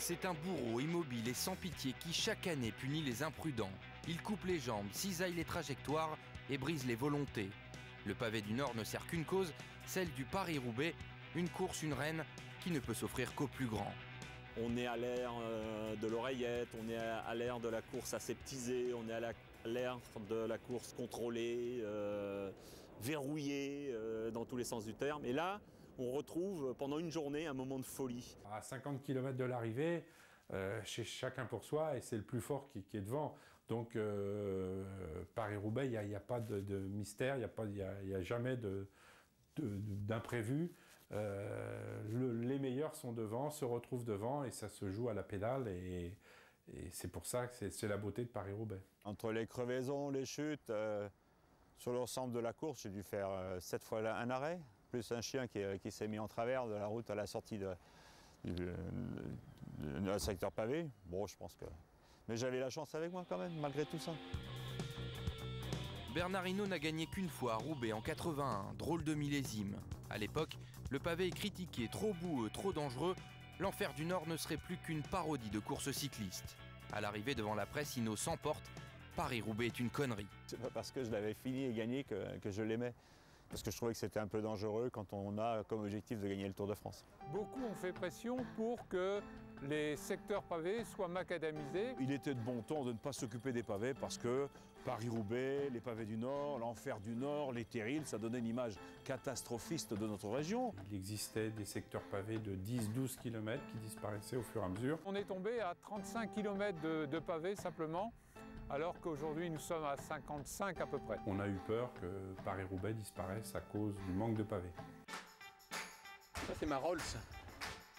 C'est un bourreau immobile et sans pitié qui chaque année punit les imprudents. Il coupe les jambes, cisaille les trajectoires et brise les volontés. Le pavé du Nord ne sert qu'une cause, celle du Paris-Roubaix, une course, une reine qui ne peut s'offrir qu'aux plus grands. On est à l'ère de l'oreillette, on est à l'ère de la course aseptisée, on est à l'ère de la course contrôlée, verrouillée dans tous les sens du terme. Et là, on retrouve pendant une journée un moment de folie. À 50 km de l'arrivée, chez chacun pour soi, et c'est le plus fort qui est devant. Donc Paris-Roubaix, il n'y a pas de mystère, il n'y a jamais d'imprévu. Les meilleurs sont devant, se retrouvent devant, et ça se joue à la pédale. Et c'est pour ça que c'est la beauté de Paris-Roubaix. Entre les crevaisons, les chutes, sur l'ensemble de la course, j'ai dû faire 7 fois un arrêt, plus un chien qui s'est mis en travers de la route à la sortie du secteur pavé. Bon, je pense que... Mais j'avais la chance avec moi quand même, malgré tout ça. Bernard Hinault n'a gagné qu'une fois à Roubaix en 81, drôle de millésime. À l'époque, le pavé est critiqué, trop boueux, trop dangereux. L'enfer du Nord ne serait plus qu'une parodie de course cycliste. À l'arrivée devant la presse, Hinault s'emporte. Paris-Roubaix est une connerie. C'est pas parce que je l'avais fini et gagné que je l'aimais. Parce que je trouvais que c'était un peu dangereux quand on a comme objectif de gagner le Tour de France. Beaucoup ont fait pression pour que les secteurs pavés soient macadamisés. Il était de bon ton de ne pas s'occuper des pavés parce que Paris-Roubaix, les pavés du Nord, l'enfer du Nord, les terrils, ça donnait une image catastrophiste de notre région. Il existait des secteurs pavés de 10-12 km qui disparaissaient au fur et à mesure. On est tombé à 35 km de pavés simplement, alors qu'aujourd'hui nous sommes à 55 à peu près. On a eu peur que Paris-Roubaix disparaisse à cause du manque de pavés. Ça c'est ma Rolls.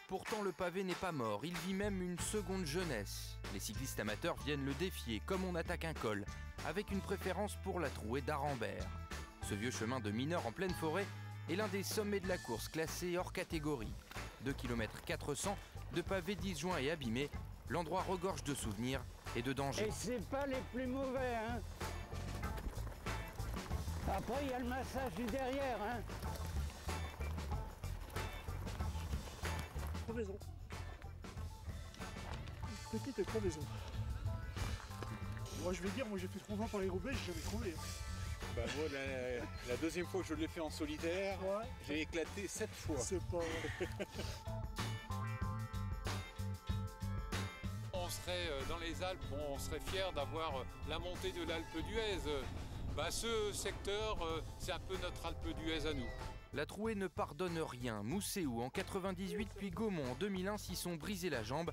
Pourtant le pavé n'est pas mort, il vit même une seconde jeunesse. Les cyclistes amateurs viennent le défier comme on attaque un col, avec une préférence pour la trouée d'Arambert. Ce vieux chemin de mineurs en pleine forêt est l'un des sommets de la course, classé hors catégorie. 2 km 400 de pavés disjoints et abîmés, l'endroit regorge de souvenirs et de dangers. Et c'est pas les plus mauvais, hein. Après, il y a le massage du derrière, hein. Crevaison. Une petite crevaison. Moi, je vais dire, moi j'ai fait 3 ans par les Roubaix, j'ai jamais crevé. Bah moi, la deuxième fois que je l'ai fait en solitaire, ouais. J'ai éclaté 7 fois. C'est pas vrai. On serait dans les Alpes, on serait fiers d'avoir la montée de l'Alpe d'Huez. Bah, ce secteur, c'est un peu notre Alpe d'Huez à nous. La trouée ne pardonne rien. Mousséou en 98 puis Gaumont en 2001 s'y sont brisé la jambe.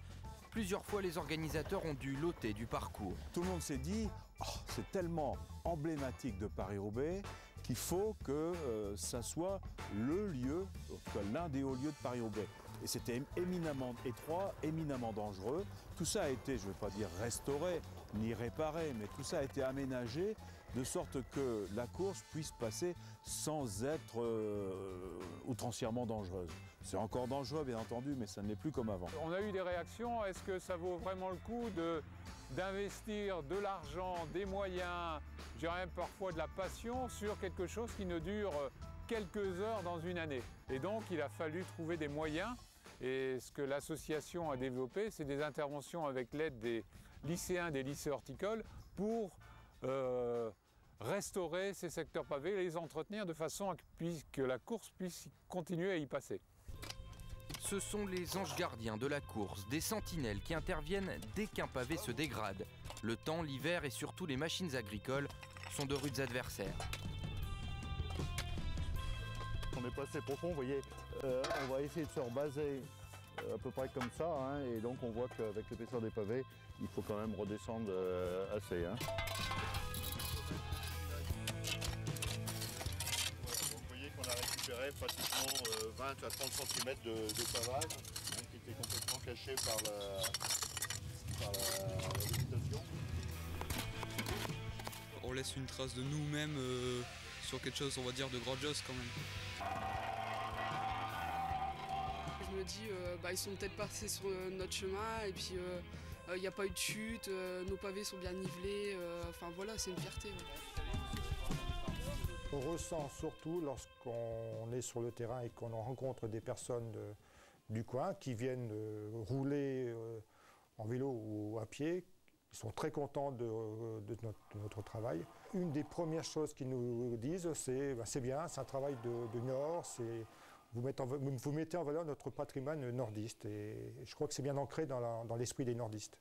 Plusieurs fois, les organisateurs ont dû l'ôter du parcours. Tout le monde s'est dit oh, c'est tellement emblématique de Paris-Roubaix qu'il faut que ça soit le lieu, en tout cas l'un des hauts lieux de Paris-Roubaix. Et c'était éminemment étroit, éminemment dangereux. Tout ça a été, je ne vais pas dire restauré, ni réparé, mais tout ça a été aménagé de sorte que la course puisse passer sans être outrancièrement dangereuse. C'est encore dangereux, bien entendu, mais ça ne l'est plus comme avant. On a eu des réactions. Est-ce que ça vaut vraiment le coup d'investir de l'argent, des moyens, je dirais même parfois de la passion, sur quelque chose qui ne dure quelques heures dans une année? Et donc, il a fallu trouver des moyens. Et ce que l'association a développé, c'est des interventions avec l'aide des lycéens des lycées horticoles pour restaurer ces secteurs pavés et les entretenir de façon à que la course puisse continuer à y passer. Ce sont les anges gardiens de la course, des sentinelles qui interviennent dès qu'un pavé se dégrade. Le temps, l'hiver et surtout les machines agricoles sont de rudes adversaires. On est passé profond, vous voyez, on va essayer de se rebaser à peu près comme ça, hein, et donc on voit qu'avec l'épaisseur des pavés, il faut quand même redescendre assez. Hein. Vous voyez qu'on a récupéré pratiquement 20 à 30 cm de pavage, hein, qui était complètement caché par la végétation. On laisse une trace de nous-mêmes sur quelque chose, on va dire, de grandiose quand même. Je me dis, ils sont peut-être passés sur notre chemin et puis il n'y a pas eu de chute, nos pavés sont bien nivelés, enfin voilà, c'est une fierté. Ouais. On ressent surtout lorsqu'on est sur le terrain et qu'on rencontre des personnes du coin qui viennent rouler en vélo ou à pied. Ils sont très contents de notre travail. Une des premières choses qu'ils nous disent, c'est bien, c'est un travail de Nord, vous mettez en valeur notre patrimoine nordiste. Et je crois que c'est bien ancré dans l'esprit des nordistes.